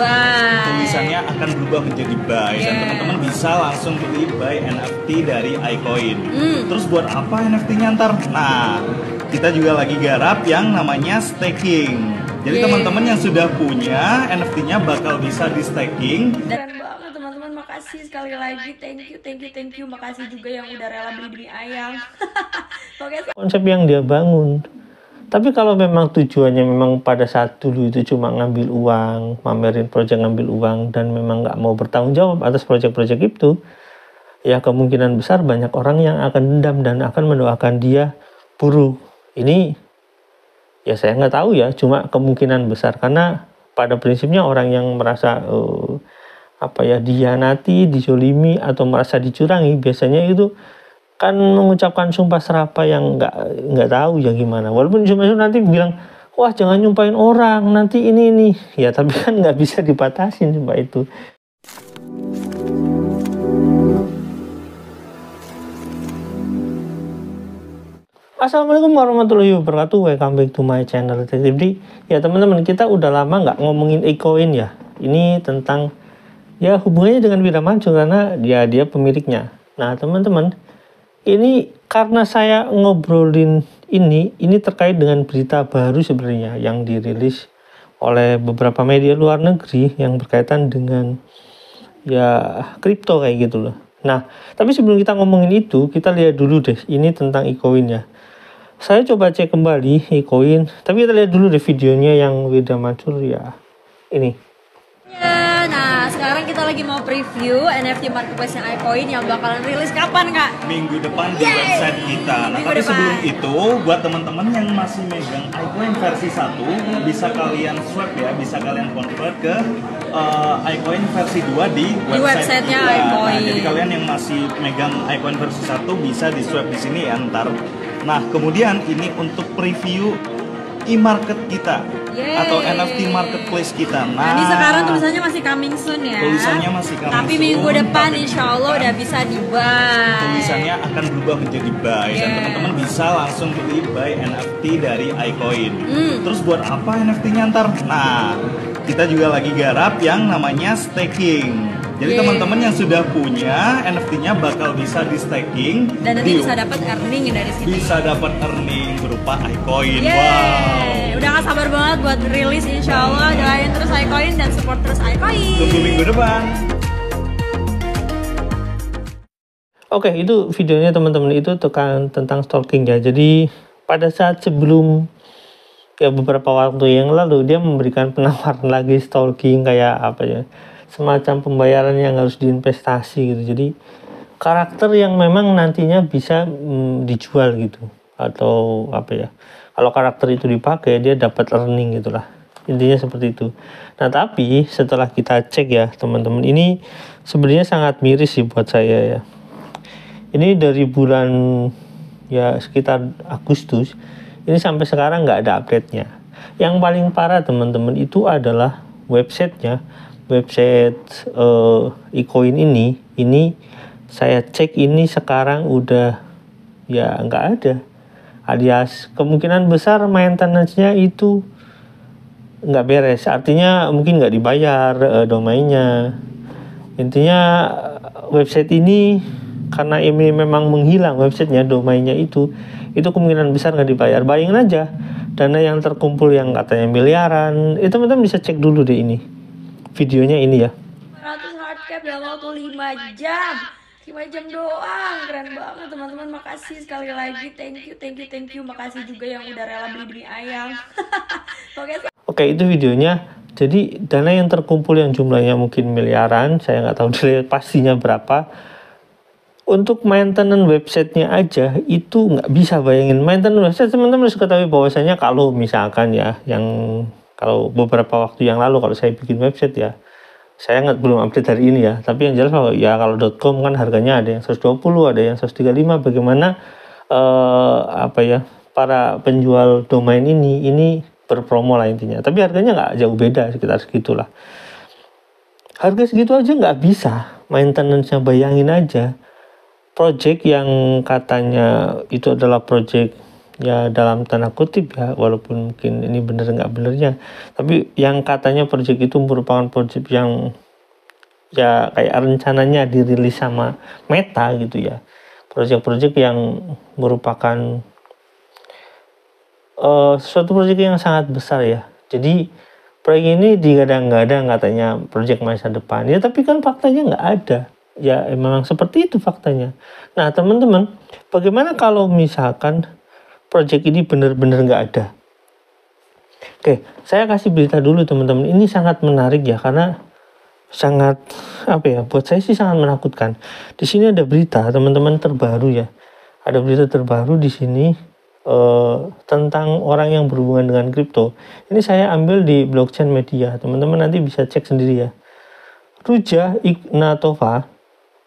buy. Tulisannya akan berubah menjadi buy. Dan teman-teman bisa langsung beli buy NFT dari iCoin. Terus buat apa NFT-nya ntar? Nah, kita juga lagi garap yang namanya staking. Jadi teman-teman yang sudah punya NFT-nya bakal bisa di staking. Keren banget teman-teman, makasih sekali lagi, thank you. Makasih juga yang udah rela beli demi ayang. Konsep yang dia bangun. Tapi kalau memang tujuannya memang pada saat dulu itu cuma ngambil uang, mamerin proyek ngambil uang, dan memang nggak mau bertanggung jawab atas proyek-proyek itu, ya kemungkinan besar banyak orang yang akan dendam dan akan mendoakan dia buruk. Ini ya saya nggak tahu ya, cuma kemungkinan besar, karena pada prinsipnya orang yang merasa dihianati, dizolimi atau merasa dicurangi, biasanya itu kan mengucapkan sumpah serapah yang nggak tahu ya gimana. Walaupun cuma nanti bilang, wah jangan nyumpahin orang, nanti ini. Ya tapi kan nggak bisa dibatasin sumpah itu. Assalamualaikum warahmatullahi wabarakatuh. Welcome back to my channel Detektif D. Ya teman-teman, kita udah lama nggak ngomongin iCoin ya. Ini tentang ya hubungannya dengan Wirda Mansur karena dia pemiliknya. Nah teman-teman, ini karena saya ngobrolin ini terkait dengan berita baru sebenarnya yang dirilis oleh beberapa media luar negeri yang berkaitan dengan ya kripto kayak gitu loh. Nah, tapi sebelum kita ngomongin itu, kita lihat dulu deh ini tentang iCoin ya. Saya coba cek kembali iCoin, tapi kita lihat dulu deh videonya yang Wirda Mansur ya. Ini. Nah, sekarang kita lagi mau preview NFT marketplace yang iCoin yang bakalan rilis kapan, Kak? Minggu depan di website kita. Nah, tapi sebelum itu, buat teman-teman yang masih megang iCoin versi 1, bisa kalian swap ya, bisa kalian convert ke iCoin versi 2 di website-nya kita. iCoin. Nah, jadi kalian yang masih megang iCoin versi 1 bisa di swap di sini ya ntar. Nah, kemudian ini untuk preview e-market kita atau NFT marketplace kita. Nah, ini sekarang tulisannya masih coming soon ya. Tulisannya masih coming tapi soon. Minggu depan insya Allah udah bisa di-buy. Tulisannya akan berubah menjadi buy. Dan teman-teman bisa langsung beli buy NFT dari iCoin. Terus buat apa NFT-nya ntar? Nah, kita juga lagi garap yang namanya staking. Jadi teman-teman yang sudah punya NFT-nya bakal bisa di staking dan nanti bisa dapat earning dari sini. Bisa dapat earning berupa iCoin. Wow. Udah gak sabar banget buat rilis insya Allah. Doain terus iCoin dan support terus iCoin. Tunggu minggu depan. Oke, itu videonya teman-teman, itu tentang stalking ya. Jadi pada saat sebelum ya beberapa waktu yang lalu dia memberikan penawaran lagi stalking kayak apa ya, semacam pembayaran yang harus diinvestasi gitu. Jadi karakter yang memang nantinya bisa dijual gitu, atau apa ya, kalau karakter itu dipakai dia dapat earning gitulah, intinya seperti itu. Nah tapi setelah kita cek ya teman-teman, ini sebenarnya sangat miris sih buat saya ya. Ini dari bulan ya sekitar Agustus ini sampai sekarang nggak ada update-nya. Yang paling parah teman-teman itu adalah websitenya. Website iCoin ini saya cek ini sekarang udah ya nggak ada, alias kemungkinan besar maintenance-nya itu nggak beres, artinya mungkin nggak dibayar domainnya. Intinya website ini karena ini memang menghilang websitenya, domainnya itu kemungkinan besar nggak dibayar. Bayangin aja dana yang terkumpul yang katanya miliaran, itu teman-teman bisa cek dulu deh ini videonya ini ya. 100 hardcap dalam waktu 5 jam. 5 jam doang. Keren banget teman-teman. Makasih sekali lagi. Thank you. Makasih juga yang udah rela beli demi ayang. Oke, itu videonya. Jadi dana yang terkumpul yang jumlahnya mungkin miliaran, saya nggak tahu pastinya berapa. Untuk maintenance websitenya aja itu nggak bisa. Bayangin maintenance website, teman-teman harus ketahui bahwasanya kalau misalkan ya, kalau beberapa waktu yang lalu kalau saya bikin website ya, saya belum update hari ini ya, tapi yang jelas ya kalau .com kan harganya ada yang 120, ada yang 135. Bagaimana para penjual domain ini berpromo lah intinya, tapi harganya nggak jauh beda, sekitar segitulah. Harga segitu aja nggak bisa maintenance-nya. Bayangin aja project yang katanya itu adalah project ya dalam tanda kutip ya, walaupun mungkin ini bener nggak benernya, tapi yang katanya project itu merupakan project yang ya kayak rencananya dirilis sama Meta gitu ya, project-project yang merupakan suatu project yang sangat besar ya. Jadi proyek ini digadang-gadang katanya project masa depan ya, tapi kan faktanya nggak ada ya, memang seperti itu faktanya. Nah teman-teman, bagaimana kalau misalkan project ini benar-benar nggak ada? Oke, saya kasih berita dulu teman-teman. Ini sangat menarik ya, karena sangat apa ya, buat saya sih sangat menakutkan. Di sini ada berita teman-teman terbaru ya. Ada berita terbaru di sini tentang orang yang berhubungan dengan kripto. Ini saya ambil di blockchain media. Teman-teman nanti bisa cek sendiri ya. Ruja Ignatova,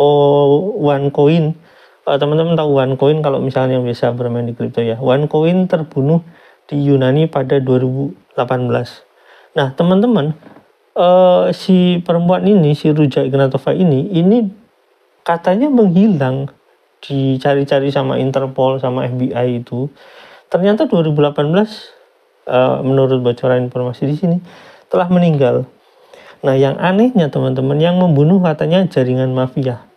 OneCoin. Teman-teman tahu OneCoin kalau misalnya yang biasa bermain di kripto ya. OneCoin terbunuh di Yunani pada 2018. Nah teman-teman, si perempuan ini, si Ruja Ignatova ini katanya menghilang, dicari-cari sama Interpol sama FBI itu. Ternyata 2018 menurut bocoran informasi di sini telah meninggal. Nah yang anehnya teman-teman, yang membunuh katanya jaringan mafia.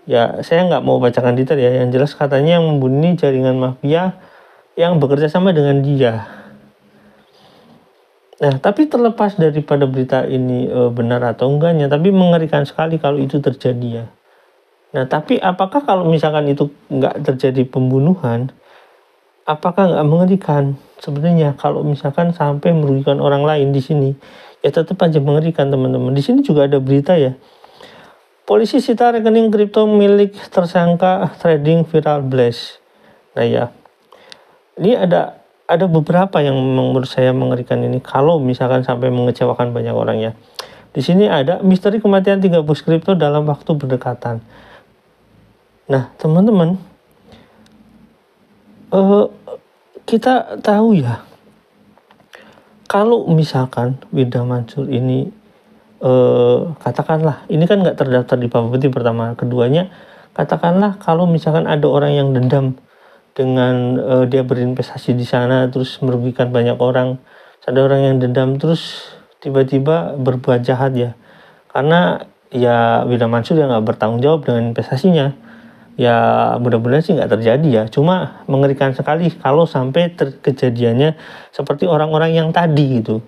Ya saya nggak mau bacakan detail ya, yang jelas katanya yang membunuh ini jaringan mafia yang bekerja sama dengan dia. Nah tapi terlepas daripada berita ini benar atau enggaknya, tapi mengerikan sekali kalau itu terjadi ya. Nah tapi apakah kalau misalkan itu nggak terjadi pembunuhan, apakah nggak mengerikan? Sebenarnya kalau misalkan sampai merugikan orang lain di sini, ya tetap aja mengerikan teman-teman. Di sini juga ada berita ya. Polisi sita rekening kripto milik tersangka trading Viral Blaze. Nah ya, ini ada beberapa yang menurut saya mengerikan ini kalau misalkan sampai mengecewakan banyak orang ya. Di sini ada misteri kematian 3 bos kripto dalam waktu berdekatan. Nah teman-teman, kita tahu ya, kalau misalkan Wirda Mansur ini katakanlah ini kan nggak terdaftar di Bapepti pertama, keduanya katakanlah kalau misalkan ada orang yang dendam dengan dia berinvestasi di sana terus merugikan banyak orang, ada orang yang dendam terus tiba-tiba berbuat jahat ya, karena ya Wirda Mansur yang nggak bertanggung jawab dengan investasinya. Ya mudah-mudahan sih nggak terjadi ya, cuma mengerikan sekali kalau sampai kejadiannya seperti orang-orang yang tadi gitu,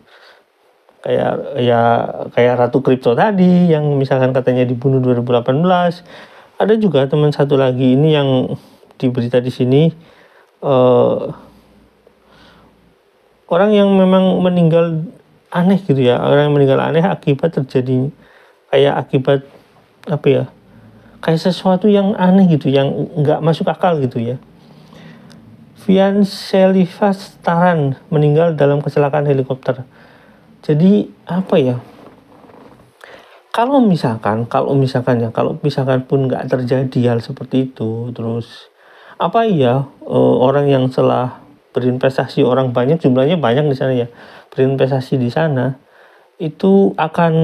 kayak Ratu Kripto tadi yang misalkan katanya dibunuh 2018. Ada juga teman satu lagi ini yang di berita di sini, orang yang memang meninggal aneh gitu ya, orang yang meninggal aneh akibat terjadi akibat apa ya, kayak sesuatu yang aneh gitu, yang nggak masuk akal gitu ya. Vian Selivas Taran meninggal dalam kecelakaan helikopter. Jadi apa ya? Kalau misalkan pun nggak terjadi hal seperti itu, terus apa ya, orang yang telah berinvestasi, orang banyak, jumlahnya banyak di sana ya, berinvestasi di sana itu akan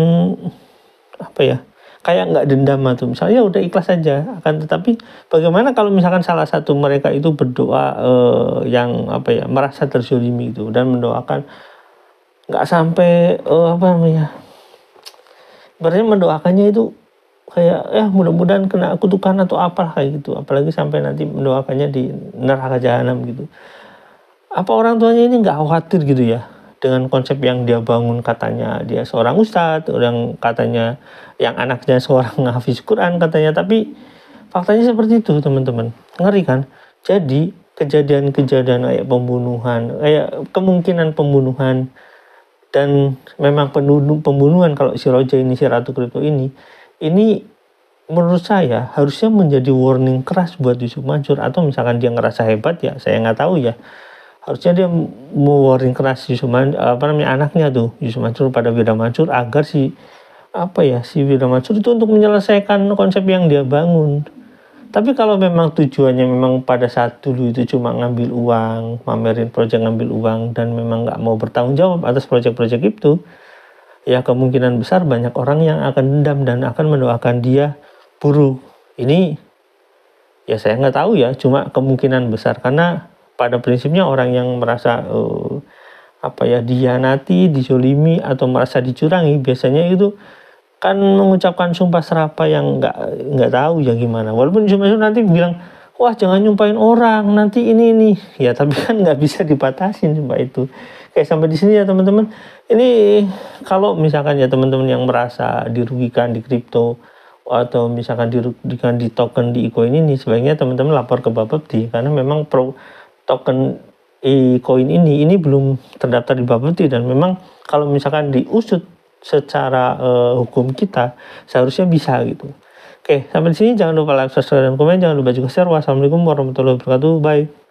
apa ya? Kayak nggak dendam atau misalnya udah ikhlas aja. Akan tetapi bagaimana kalau misalkan salah satu mereka itu berdoa yang apa ya, merasa terzolimi itu dan mendoakan nggak sampai berarti mendoakannya itu kayak mudah-mudahan kena kutukan atau apalah kayak gitu, apalagi sampai nanti mendoakannya di neraka jahanam gitu. Apa orang tuanya ini nggak khawatir gitu ya dengan konsep yang dia bangun, katanya dia seorang ustadz, orang katanya yang anaknya seorang hafiz Quran katanya, tapi faktanya seperti itu teman-teman, ngeri kan? Jadi kejadian-kejadian kayak pembunuhan, kayak kemungkinan pembunuhan dan memang pembunuhan kalau si Roja ini, si Ratu Kripto ini menurut saya harusnya menjadi warning keras buat Yusuf Mansur, atau misalkan dia ngerasa hebat ya, saya nggak tahu ya, harusnya dia mau warning keras Yusuf Mansur, anaknya tuh Yusuf Mansur pada Wirda Mansur, agar si Wirda Mansur itu untuk menyelesaikan konsep yang dia bangun. Tapi kalau memang tujuannya memang pada saat dulu itu cuma ngambil uang, mamerin proyek ngambil uang, dan memang nggak mau bertanggung jawab atas proyek-proyek itu, ya kemungkinan besar banyak orang yang akan dendam dan akan mendoakan dia buruk. Ini ya saya nggak tahu ya, cuma kemungkinan besar, karena pada prinsipnya orang yang merasa dihianati, dizolimi atau merasa dicurangi, biasanya itu kan mengucapkan sumpah serapah yang nggak tahu ya gimana. Walaupun sumpah nanti bilang, wah jangan nyumpahin orang, nanti ini. Ya tapi kan nggak bisa dibatasin sumpah itu. Kayak sampai di sini ya teman-teman. Ini kalau misalkan ya teman-teman yang merasa dirugikan di kripto atau misalkan dirugikan di token di ecoin ini, sebaiknya teman-teman lapor ke Bapepti, karena memang token ecoin ini belum terdaftar di Bapepti, dan memang kalau misalkan diusut secara hukum kita seharusnya bisa gitu. Oke, sampai di sini jangan lupa like, subscribe, dan komen, jangan lupa juga share. Wassalamualaikum warahmatullahi wabarakatuh. Bye.